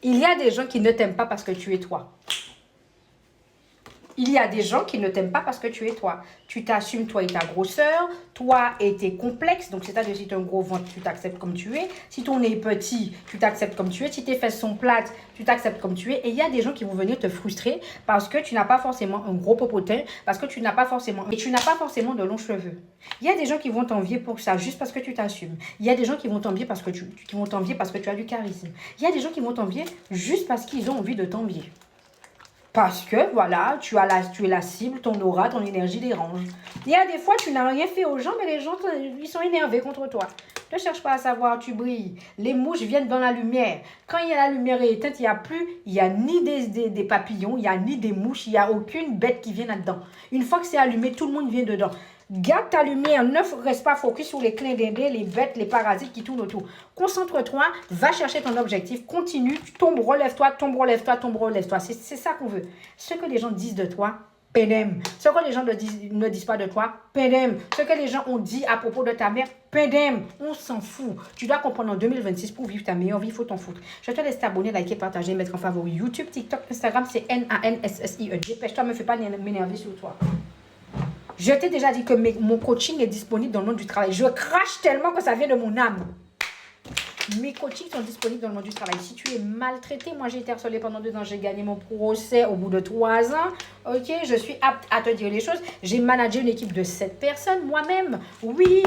Il y a des gens qui ne t'aiment pas parce que tu es toi. Il y a des gens qui ne t'aiment pas parce que tu es toi. Tu t'assumes, toi et ta grosseur, toi et tes complexes. Donc, c'est-à-dire, si tu as un gros ventre, tu t'acceptes comme tu es. Si ton nez est petit, tu t'acceptes comme tu es. Si tes fesses sont plates, tu t'acceptes comme tu es. Et il y a des gens qui vont venir te frustrer parce que tu n'as pas forcément un gros popotin, parce que tu n'as pas forcément... Et tu n'as pas forcément de longs cheveux. Il y a des gens qui vont t'envier pour ça, juste parce que tu t'assumes. Il y a des gens qui vont t'envier parce que tu as du charisme. Il y a des gens qui vont t'envier juste parce qu'ils ont envie de t'envier. Parce que, voilà, tu es la cible, ton aura, ton énergie dérange. Il y a des fois, tu n'as rien fait aux gens, mais les gens, ils sont énervés contre toi. Ne cherche pas à savoir, tu brilles. Les mouches viennent dans la lumière. Quand la lumière est éteinte, il n'y a ni des papillons, il n'y a ni des mouches, il n'y a aucune bête qui vient là-dedans. Une fois que c'est allumé, tout le monde vient dedans. Garde ta lumière, ne reste pas focus sur les clins d'aider, les bêtes, les parasites qui tournent autour. Concentre-toi, va chercher ton objectif, continue, tombe, relève-toi, tombe, relève-toi, tombe, relève-toi. C'est ça qu'on veut. Ce que les gens disent de toi, pédem. Ce que les gens ne disent pas de toi, pédem. Ce que les gens ont dit à propos de ta mère, pédem. On s'en fout. Tu dois comprendre en 2026, pour vivre ta meilleure vie, il faut t'en foutre. Je te laisse t'abonner, liker, partager, mettre en favori. YouTube, TikTok, Instagram, c'est NANSSIE. Dépêche-toi, ne me fais pas m'énerver sur toi. Je t'ai déjà dit que mon coaching est disponible dans le monde du travail. Je crache tellement que ça vient de mon âme. Mes coachings sont disponibles dans le monde du travail. Si tu es maltraité, moi j'ai été harcelée pendant 2 ans, j'ai gagné mon procès au bout de 3 ans. Ok, je suis apte à te dire les choses. J'ai managé une équipe de 7 personnes moi-même. Oui,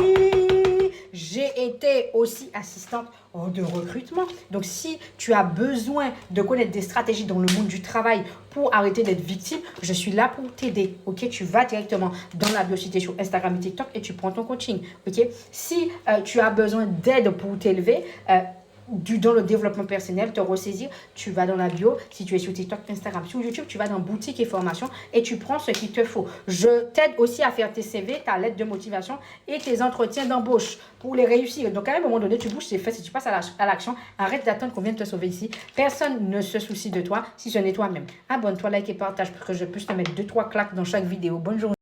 j'ai été aussi assistante de recrutement. Donc, si tu as besoin de connaître des stratégies dans le monde du travail pour arrêter d'être victime, je suis là pour t'aider. Ok, tu vas directement dans la biocité sur Instagram et TikTok et tu prends ton coaching. Ok, si tu as besoin d'aide pour t'élever, dans le développement personnel, te ressaisir, tu vas dans la bio. Si tu es sur TikTok, Instagram, sur YouTube, tu vas dans boutique et formation et tu prends ce qu'il te faut. Je t'aide aussi à faire tes CV, ta lettre de motivation et tes entretiens d'embauche pour les réussir. Donc, à un moment donné, tu bouges tes fesses et tu passes à l'action. Arrête d'attendre qu'on vienne te sauver ici. Personne ne se soucie de toi si ce n'est toi-même. Abonne-toi, like et partage pour que je puisse te mettre 2-3 claques dans chaque vidéo. Bonne journée.